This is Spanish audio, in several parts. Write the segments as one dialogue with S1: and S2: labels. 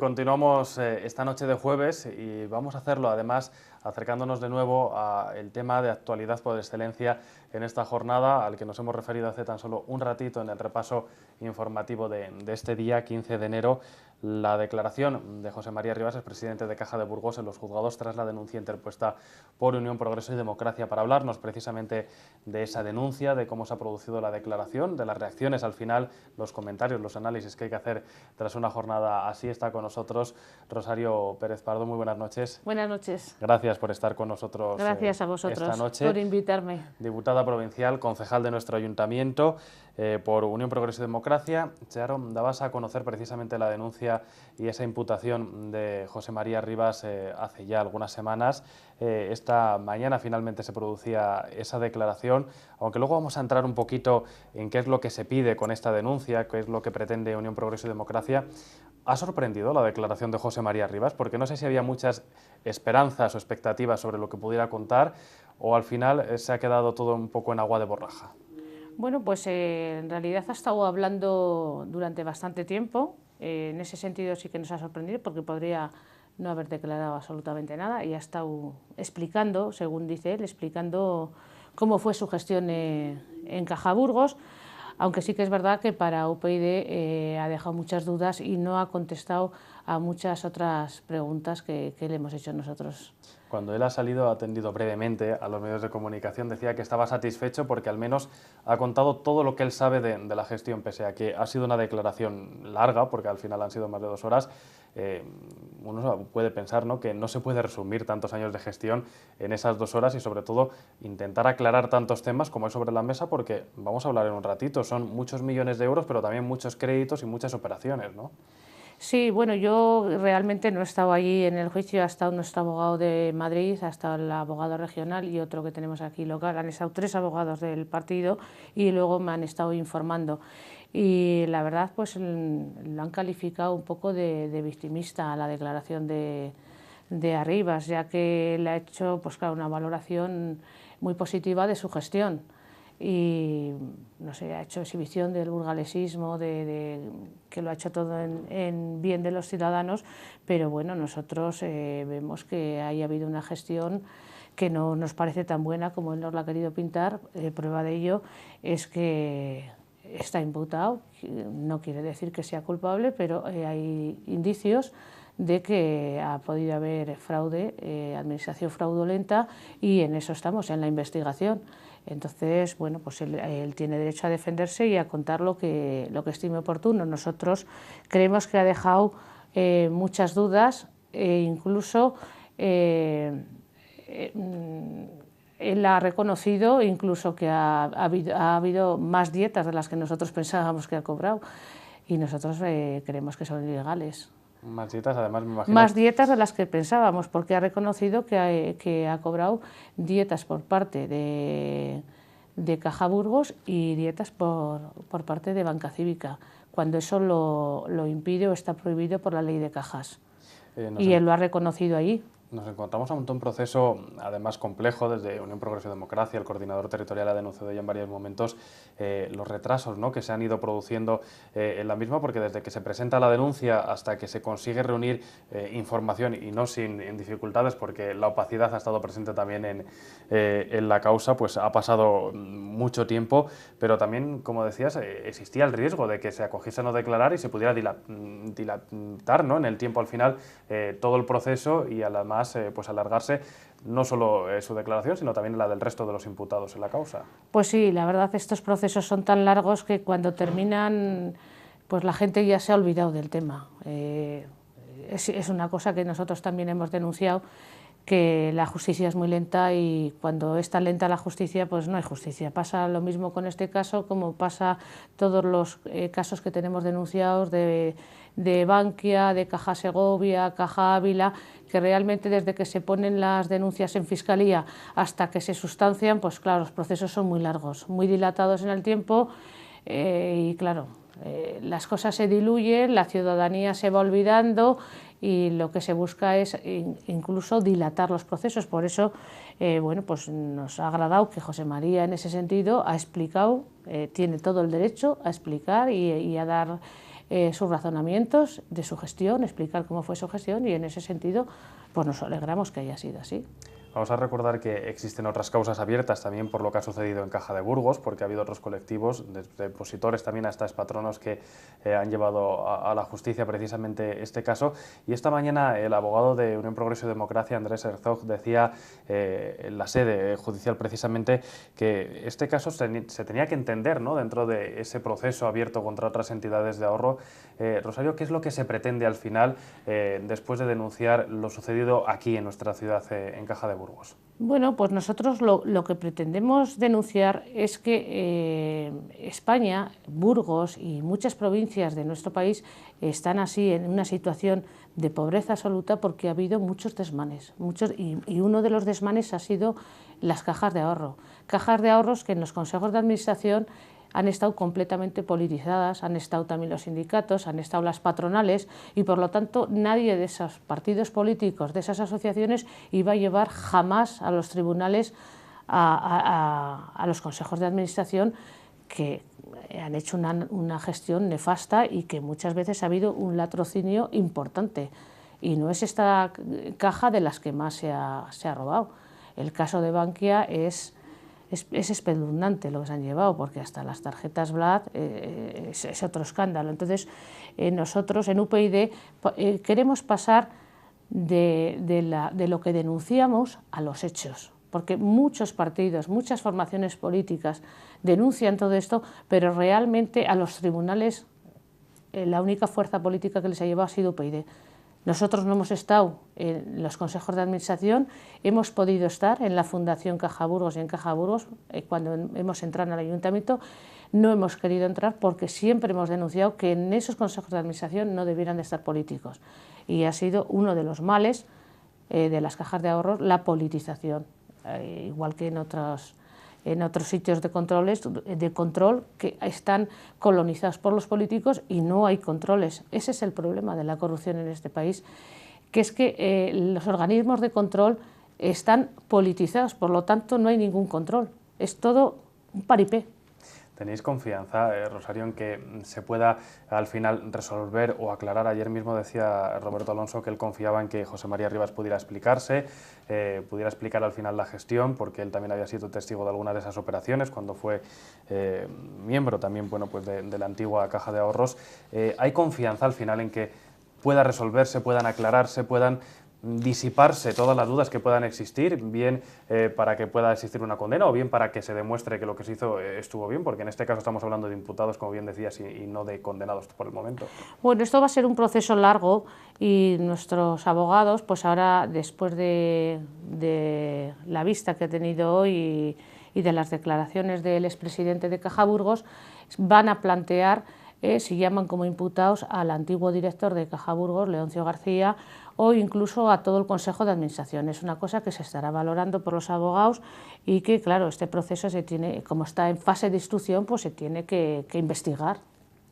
S1: continuamos esta noche de jueves y vamos a hacerlo además acercándonos de nuevo al tema de actualidad por excelencia en esta jornada, al que nos hemos referido hace tan solo un ratito en el repaso informativo de este día, 15 de enero, la declaración de José María Rivas, el presidente de Caja de Burgos, en los juzgados tras la denuncia interpuesta por Unión, Progreso y Democracia, para hablarnos precisamente de esa denuncia, de cómo se ha producido la declaración, de las reacciones al final, los comentarios, los análisis que hay que hacer tras una jornada así. Está con nosotros Rosario Pérez Pardo. Muy buenas noches.
S2: Buenas noches.
S1: Gracias por estar con nosotros.
S2: Gracias a vosotros
S1: esta noche.
S2: por invitarme.
S1: Diputada provincial, concejal de nuestro ayuntamiento por Unión, Progreso y Democracia. Charo, dabas a conocer precisamente la denuncia y esa imputación de José María Rivas hace ya algunas semanas. Esta mañana finalmente se producía esa declaración, aunque luego vamos a entrar un poquito en qué es lo que se pide con esta denuncia, qué es lo que pretende Unión, Progreso y Democracia. ¿Ha sorprendido la declaración de José María Rivas? Porque no sé si había muchas esperanzas o expectativas sobre lo que pudiera contar, o al final se ha quedado todo un poco en agua de borraja.
S2: Bueno, pues en realidad ha estado hablando durante bastante tiempo. En ese sentido sí que nos ha sorprendido, porque podría no haber declarado absolutamente nada, y ha estado explicando, según dice él, explicando cómo fue su gestión en Caja Burgos, aunque sí que es verdad que para UPyD ha dejado muchas dudas y no ha contestado a muchas otras preguntas que le hemos hecho nosotros.
S1: Cuando él ha salido, ha atendido brevemente a los medios de comunicación, decía que estaba satisfecho porque al menos ha contado todo lo que él sabe de la gestión, pese a que ha sido una declaración larga, porque al final han sido más de 2 horas. Uno puede pensar, ¿no?, que no se puede resumir tantos años de gestión en esas 2 horas y sobre todo intentar aclarar tantos temas como hay sobre la mesa, porque vamos a hablar en un ratito, son muchos millones de euros, pero también muchos créditos y muchas operaciones, ¿no?
S2: Sí, bueno, yo realmente no he estado allí en el juicio, ha estado nuestro abogado de Madrid, ha estado el abogado regional y otro que tenemos aquí local, han estado 3 abogados del partido y luego me han estado informando. Y la verdad, pues lo han calificado un poco de victimista a la declaración de Arribas, ya que le ha hecho, pues claro, una valoración muy positiva de su gestión. Y no sé, ha hecho exhibición del burgalesismo, que lo ha hecho todo en bien de los ciudadanos, pero bueno, nosotros vemos que haya habido una gestión que no nos parece tan buena como él nos la ha querido pintar. Prueba de ello es que está imputado, no quiere decir que sea culpable, pero hay indicios de que ha podido haber fraude, administración fraudulenta, y en eso estamos, en la investigación. Entonces, bueno, pues él tiene derecho a defenderse y a contar lo que estime oportuno. Nosotros creemos que ha dejado muchas dudas, incluso él ha reconocido incluso que ha habido más dietas de las que nosotros pensábamos que ha cobrado, y nosotros creemos que son ilegales.
S1: Más dietas, además, me imagino.
S2: Más dietas de las que pensábamos, porque ha reconocido que ha cobrado dietas por parte de Caja Burgos y dietas por parte de Banca Cívica, cuando eso lo impide o está prohibido por la ley de cajas. Y él lo ha reconocido ahí.
S1: Nos encontramos ante un proceso, además, complejo. Desde Unión, Progreso y Democracia, el coordinador territorial ha denunciado ya en varios momentos los retrasos, ¿no?, que se han ido produciendo en la misma, porque desde que se presenta la denuncia hasta que se consigue reunir información, y no sin dificultades, porque la opacidad ha estado presente también en la causa, pues ha pasado mucho tiempo, pero también, como decías, existía el riesgo de que se acogiese a no declarar y se pudiera dilatar, ¿no?, en el tiempo al final todo el proceso, y además pues alargarse no solo su declaración, sino también la del resto de los imputados en la causa.
S2: Pues sí, la verdad, estos procesos son tan largos que cuando terminan, pues la gente ya se ha olvidado del tema. Es una cosa que nosotros también hemos denunciado, que la justicia es muy lenta, y cuando es tan lenta la justicia, pues no hay justicia. Pasa lo mismo con este caso, como pasa todos los casos que tenemos denunciados de Bankia, de Caja Segovia, Caja Ávila, que realmente desde que se ponen las denuncias en Fiscalía hasta que se sustancian, pues claro, los procesos son muy largos, muy dilatados en el tiempo, y claro, las cosas se diluyen, la ciudadanía se va olvidando, y lo que se busca es incluso dilatar los procesos. Por eso, bueno, pues nos ha agradado que José María en ese sentido ha explicado, tiene todo el derecho a explicar y a dar sus razonamientos de su gestión, explicar cómo fue su gestión, y en ese sentido pues nos alegramos que haya sido así.
S1: Vamos a recordar que existen otras causas abiertas también por lo que ha sucedido en Caja de Burgos, porque ha habido otros colectivos, desde opositores también hasta expatronos, que han llevado a la justicia precisamente este caso. Y esta mañana el abogado de Unión Progreso y Democracia, Andrés Herzog, decía en la sede judicial precisamente que este caso se tenía que entender, ¿no?, dentro de ese proceso abierto contra otras entidades de ahorro. Rosario, ¿qué es lo que se pretende al final después de denunciar lo sucedido aquí en nuestra ciudad, en Caja de Burgos?
S2: Bueno, pues nosotros lo que pretendemos denunciar es que España, Burgos y muchas provincias de nuestro país están así en una situación de pobreza absoluta porque ha habido muchos desmanes, y uno de los desmanes ha sido las cajas de ahorro. Cajas de ahorros que en los consejos de administración han estado completamente politizadas, han estado también los sindicatos, han estado las patronales, y por lo tanto nadie de esos partidos políticos, de esas asociaciones, iba a llevar jamás a los tribunales a los consejos de administración, que han hecho una gestión nefasta y que muchas veces ha habido un latrocinio importante, y no es esta caja de las que más se ha robado. El caso de Bankia es espeluznante lo que se han llevado, porque hasta las tarjetas Black es otro escándalo. Entonces, nosotros en UPyD queremos pasar de lo que denunciamos a los hechos, porque muchos partidos, muchas formaciones políticas denuncian todo esto, pero realmente a los tribunales la única fuerza política que les ha llevado ha sido UPyD. Nosotros no hemos estado en los consejos de administración, hemos podido estar en la Fundación Caja Burgos y en Caja Burgos. Cuando hemos entrado en el ayuntamiento no hemos querido entrar porque siempre hemos denunciado que en esos consejos de administración no debieran de estar políticos, y ha sido uno de los males de las cajas de ahorros, la politización, igual que en otros sitios de control que están colonizados por los políticos y no hay controles. Ese es el problema de la corrupción en este país, que es que los organismos de control están politizados, por lo tanto no hay ningún control, es todo un paripé.
S1: ¿Tenéis confianza, Rosario, en que se pueda al final resolver o aclarar? Ayer mismo decía Roberto Alonso que él confiaba en que José María Rivas pudiera explicarse, pudiera explicar al final la gestión, porque él también había sido testigo de algunas de esas operaciones cuando fue miembro también, bueno, pues de la antigua Caja de Ahorros. ¿Hay confianza al final en que pueda resolverse, puedan aclararse, puedan disiparse todas las dudas que puedan existir, bien para que pueda existir una condena o bien para que se demuestre que lo que se hizo estuvo bien? Porque en este caso estamos hablando de imputados, como bien decías, y no de condenados por el momento.
S2: Bueno, esto va a ser un proceso largo, y nuestros abogados, pues ahora, después de la vista que ha tenido hoy y de las declaraciones del expresidente de Caja Burgos, van a plantear si llaman como imputados al antiguo director de Caja Burgos, Leoncio García, o incluso a todo el Consejo de Administración. Es una cosa que se estará valorando por los abogados y que, claro, este proceso se tiene, como está en fase de instrucción, pues se tiene que investigar.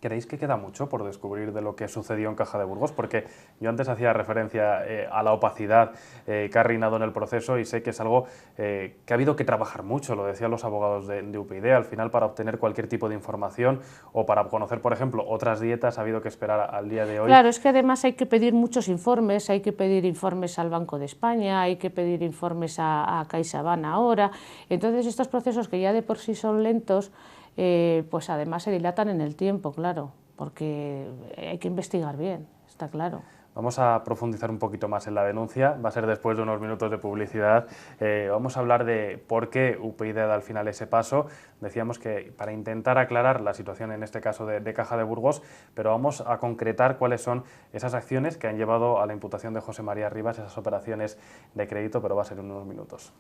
S1: ¿Creéis que queda mucho por descubrir de lo que sucedió en Caja de Burgos? Porque yo antes hacía referencia a la opacidad que ha reinado en el proceso, y sé que es algo que ha habido que trabajar mucho, lo decían los abogados de UPyD, al final para obtener cualquier tipo de información o para conocer, por ejemplo, otras dietas ha habido que esperar al día de hoy.
S2: Claro, es que además hay que pedir muchos informes, hay que pedir informes al Banco de España, hay que pedir informes a CaixaBank ahora. Entonces estos procesos, que ya de por sí son lentos, pues además se dilatan en el tiempo, claro, porque hay que investigar bien, está claro.
S1: Vamos a profundizar un poquito más en la denuncia, va a ser después de unos minutos de publicidad. Vamos a hablar de por qué UPyD da al final ese paso. Decíamos que para intentar aclarar la situación, en este caso de Caja de Burgos, pero vamos a concretar cuáles son esas acciones que han llevado a la imputación de José María Rivas, esas operaciones de crédito, pero va a ser en unos minutos.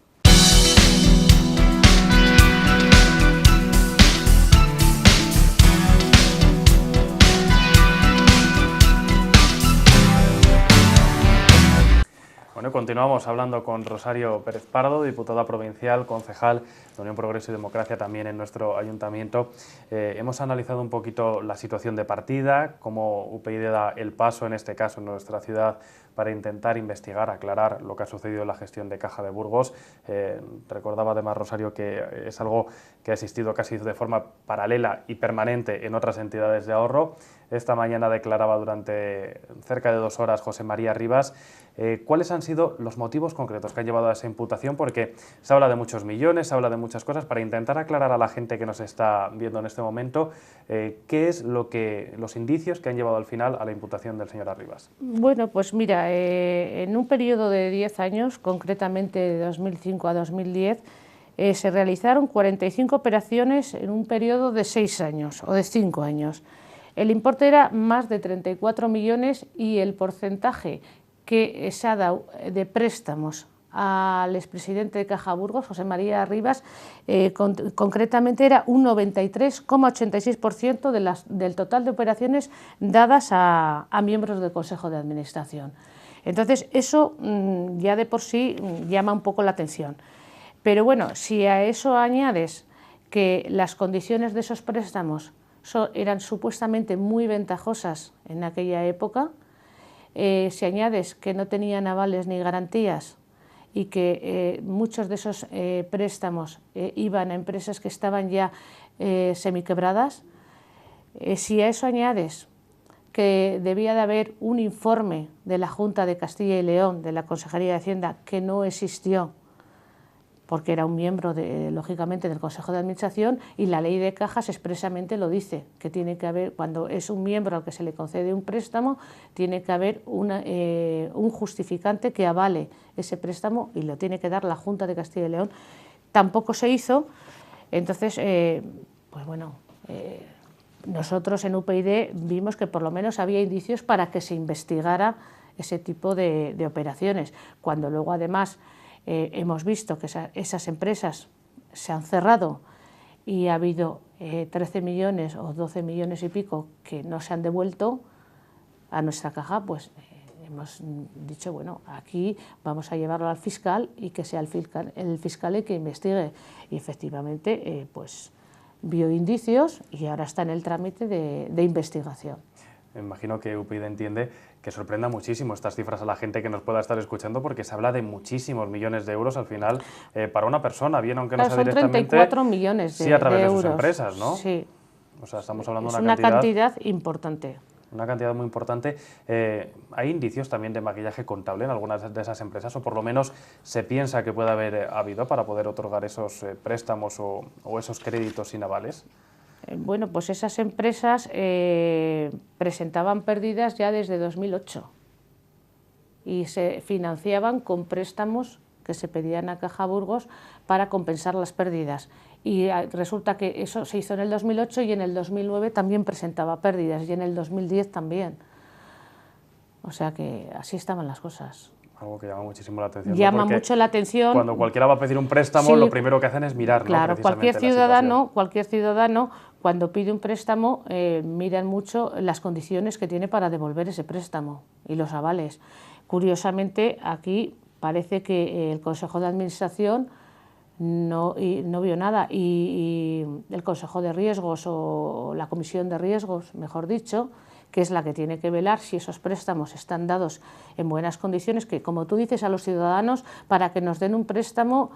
S1: Bueno, continuamos hablando con Rosario Pérez Pardo, diputada provincial, concejal de Unión Progreso y Democracia también en nuestro ayuntamiento. Hemos analizado un poquito la situación de partida, cómo UPyD da el paso, en este caso en nuestra ciudad, para intentar investigar, aclarar lo que ha sucedido en la gestión de Caja de Burgos. Recordaba además, Rosario, que es algo que ha existido casi de forma paralela y permanente en otras entidades de ahorro. Esta mañana declaraba durante cerca de 2 horas José María Rivas. ¿Cuáles han sido los motivos concretos que han llevado a esa imputación? Porque se habla de muchos millones, se habla de muchas cosas. Para intentar aclarar a la gente que nos está viendo en este momento, ¿qué es los indicios que han llevado al final a la imputación del señor Arribas?
S2: Bueno, pues mira, en un periodo de 10 años, concretamente de 2005 a 2010, se realizaron 45 operaciones en un periodo de 6 años o de 5 años. El importe era más de 34 millones y el porcentaje que se ha dado de préstamos al expresidente de Caja Burgos, José María Rivas, concretamente era un 93,86% del total de operaciones dadas a miembros del Consejo de Administración. Entonces, eso ya de por sí llama un poco la atención. Pero bueno, si a eso añades que las condiciones de esos préstamos eran supuestamente muy ventajosas en aquella época, si añades que no tenían avales ni garantías y que muchos de esos préstamos iban a empresas que estaban ya semiquebradas, si a eso añades que debía de haber un informe de la Junta de Castilla y León, de la Consejería de Hacienda, que no existió, porque era un miembro, lógicamente, del Consejo de Administración, y la ley de cajas expresamente lo dice, que tiene que haber, cuando es un miembro al que se le concede un préstamo, tiene que haber un justificante que avale ese préstamo y lo tiene que dar la Junta de Castilla y León. Tampoco se hizo, entonces, pues bueno, nosotros en UPyD vimos que por lo menos había indicios para que se investigara ese tipo de operaciones, cuando luego además hemos visto que esas empresas se han cerrado y ha habido 13 millones o 12 millones y pico que no se han devuelto a nuestra caja, pues hemos dicho, bueno, aquí vamos a llevarlo al fiscal y que sea el fiscal el que investigue. Y efectivamente, pues vio indicios y ahora está en el trámite de investigación.
S1: Me imagino que UPyD entiende que sorprenda muchísimo estas cifras a la gente que nos pueda estar escuchando, porque se habla de muchísimos millones de euros al final para una persona, bien aunque no sea
S2: son
S1: directamente,
S2: 34 millones
S1: sí, a través de
S2: euros.
S1: sus empresas, ¿no?
S2: Sí.
S1: O sea, estamos hablando
S2: de
S1: de
S2: una cantidad importante.
S1: Una cantidad muy importante. ¿Hay indicios también de maquillaje contable en algunas de esas empresas, o por lo menos se piensa que puede haber habido para poder otorgar esos préstamos o esos créditos sin avales?
S2: Bueno, pues esas empresas presentaban pérdidas ya desde 2008 y se financiaban con préstamos que se pedían a Caja Burgos para compensar las pérdidas. Y resulta que eso se hizo en el 2008 y en el 2009 también presentaba pérdidas y en el 2010 también. O sea que así estaban las cosas.
S1: Algo que llama muchísimo la atención.
S2: Llama mucho la atención.
S1: Cuando cualquiera va a pedir un préstamo, sí, lo primero que hacen es mirar,
S2: claro,
S1: ¿no?
S2: cualquier ciudadano cuando pide un préstamo miran mucho las condiciones que tiene para devolver ese préstamo y los avales. Curiosamente, aquí parece que el Consejo de Administración no vio nada y el Consejo de Riesgos o la Comisión de Riesgos, mejor dicho, que es la que tiene que velar si esos préstamos están dados en buenas condiciones, que como tú dices a los ciudadanos, para que nos den un préstamo,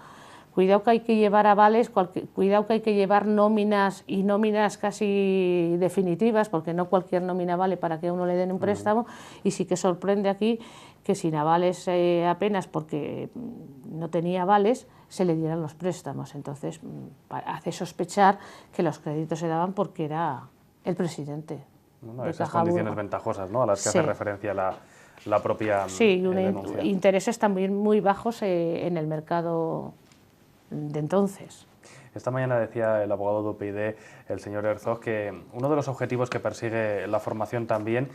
S2: cuidado que hay que llevar avales, cuidado que hay que llevar nóminas y nóminas casi definitivas, porque no cualquier nómina vale para que a uno le den un préstamo, y sí que sorprende aquí que sin avales apenas, porque no tenía avales, se le dieran los préstamos. Entonces hace sospechar que los créditos se daban porque era el presidente.
S1: Bueno, esas condiciones ventajosas, ¿no?, a las que hace referencia la propia
S2: sí, y intereses también muy bajos en el mercado de entonces.
S1: Esta mañana decía el abogado de UPyD, el señor Herzog, que uno de los objetivos que persigue la formación también,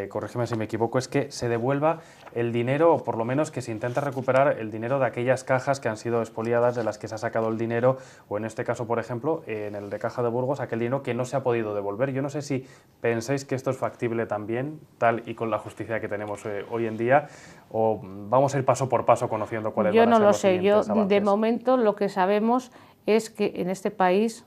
S1: corrígeme si me equivoco, es que se devuelva el dinero, o por lo menos que se intenta recuperar el dinero de aquellas cajas que han sido expoliadas, de las que se ha sacado el dinero, o en este caso, por ejemplo, en el de Caja de Burgos, aquel dinero que no se ha podido devolver. Yo no sé si pensáis que esto es factible también, tal y con la justicia que tenemos hoy en día, o vamos a ir paso por paso conociendo cuáles van a ser
S2: Yo no lo
S1: los
S2: sé,
S1: siguientes avances.
S2: De momento lo que sabemos es que en este país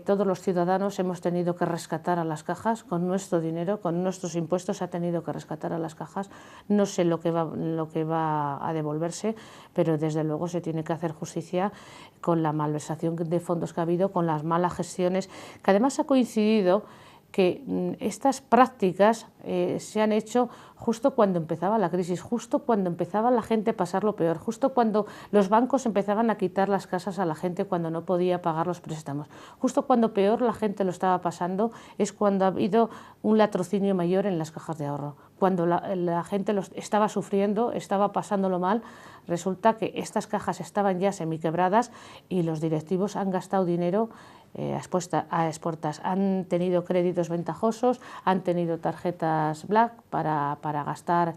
S2: todos los ciudadanos hemos tenido que rescatar a las cajas con nuestro dinero, con nuestros impuestos se ha tenido que rescatar a las cajas. No sé lo que va a devolverse, pero desde luego se tiene que hacer justicia con la malversación de fondos que ha habido, con las malas gestiones, que además ha coincidido que estas prácticas se han hecho justo cuando empezaba la crisis, justo cuando empezaba la gente a pasar lo peor, justo cuando los bancos empezaban a quitar las casas a la gente cuando no podía pagar los préstamos, justo cuando peor la gente lo estaba pasando es cuando ha habido un latrocinio mayor en las cajas de ahorro. Cuando la gente estaba sufriendo, estaba pasándolo mal, resulta que estas cajas estaban ya semiquebradas y los directivos han gastado dinero a expuertas. Han tenido créditos ventajosos, han tenido tarjetas Black para gastar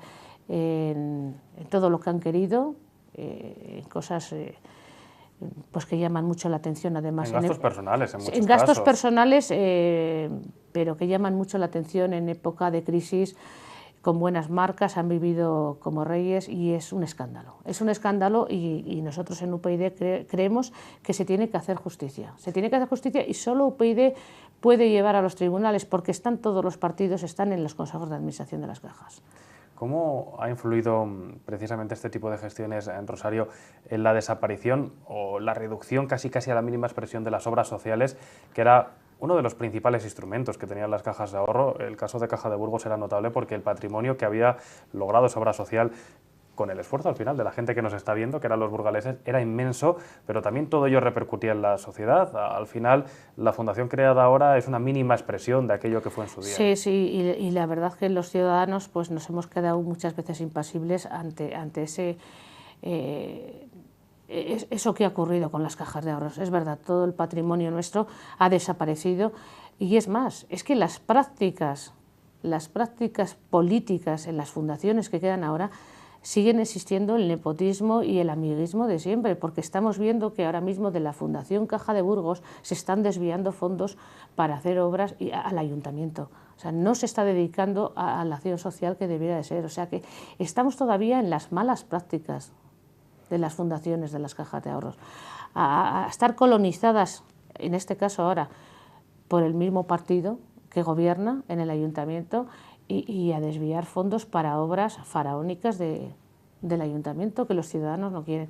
S2: en todo lo que han querido, en cosas pues que llaman mucho la atención, además.
S1: En gastos personales, en muchos casos.
S2: En gastos personales, pero que llaman mucho la atención en época de crisis. Con buenas marcas, han vivido como reyes y es un escándalo. Es un escándalo y nosotros en UPyD creemos que se tiene que hacer justicia. Se tiene que hacer justicia y solo UPyD puede llevar a los tribunales porque están todos los partidos, están en los consejos de administración de las cajas.
S1: ¿Cómo ha influido precisamente este tipo de gestiones en Rosario en la desaparición o la reducción casi a la mínima expresión de las obras sociales, que era uno de los principales instrumentos que tenían las cajas de ahorro? El caso de Caja de Burgos era notable porque el patrimonio que había logrado esa obra social con el esfuerzo al final de la gente que nos está viendo, que eran los burgaleses, era inmenso, pero también todo ello repercutía en la sociedad. Al final, la fundación creada ahora es una mínima expresión de aquello que fue en su día.
S2: Sí, y la verdad que los ciudadanos pues, nos hemos quedado muchas veces impasibles ante ese... eso que ha ocurrido con las cajas de ahorros. Es verdad, todo el patrimonio nuestro ha desaparecido y es más, es que las prácticas políticas en las fundaciones que quedan ahora siguen existiendo el nepotismo y el amiguismo de siempre, porque estamos viendo que ahora mismo de la Fundación Caja de Burgos se están desviando fondos para hacer obras al ayuntamiento. O sea, no se está dedicando a la acción social que debiera de ser. O sea que estamos todavía en las malas prácticas de las fundaciones, de las cajas de ahorros, a estar colonizadas, en este caso ahora, por el mismo partido que gobierna en el ayuntamiento y a desviar fondos para obras faraónicas del ayuntamiento que los ciudadanos no quieren.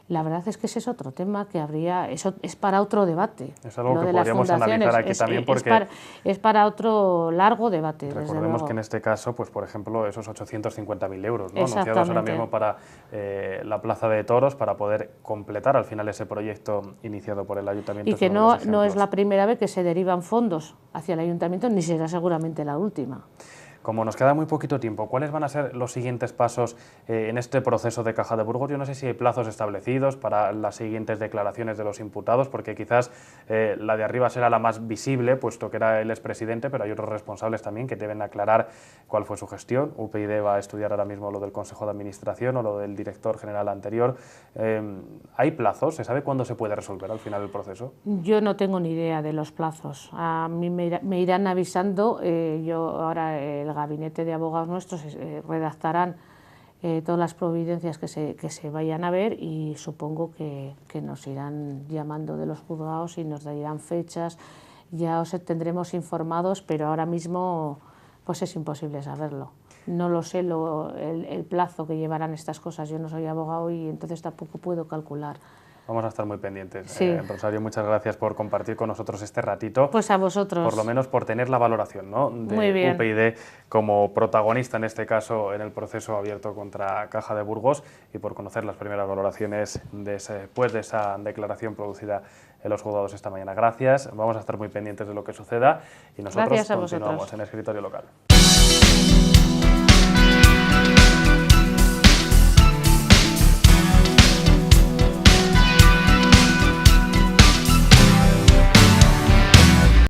S2: La verdad es que ese es otro tema que habría, eso es para otro debate.
S1: Es algo que podríamos analizar aquí también porque...
S2: Es para otro largo debate.
S1: Recordemos que en este caso, pues por ejemplo, esos 850.000 euros, ¿no?, anunciados ahora mismo para la Plaza de Toros, para poder completar al final ese proyecto iniciado por el Ayuntamiento.
S2: Y que no es la primera vez que se derivan fondos hacia el Ayuntamiento, ni será seguramente la última.
S1: Como nos queda muy poquito tiempo, ¿cuáles van a ser los siguientes pasos en este proceso de Caja de Burgos? Yo no sé si hay plazos establecidos para las siguientes declaraciones de los imputados, porque quizás la de arriba será la más visible, puesto que era el expresidente, pero hay otros responsables también que deben aclarar cuál fue su gestión. UPyD va a estudiar ahora mismo lo del Consejo de Administración o lo del director general anterior. ¿Hay plazos? ¿Se sabe cuándo se puede resolver al final el proceso?
S2: Yo no tengo ni idea de los plazos. A mí me irán avisando. Yo ahora el gabinete de abogados nuestros redactarán todas las providencias que se vayan a ver y supongo que nos irán llamando de los juzgados y nos darán fechas. Ya os tendremos informados, pero ahora mismo pues es imposible saberlo. No lo sé el plazo que llevarán estas cosas. Yo no soy abogado y entonces tampoco puedo calcular.
S1: Vamos a estar muy pendientes.
S2: Sí.
S1: Rosario, muchas gracias por compartir con nosotros este ratito.
S2: Pues a vosotros.
S1: Por lo menos por tener la valoración, ¿no?, de UPyD como protagonista, en este caso, en el proceso abierto contra Caja de Burgos, y por conocer las primeras valoraciones después de esa declaración producida en los juzgados esta mañana. Gracias, vamos a estar muy pendientes de lo que suceda y nosotros continuamos en Escritorio Local.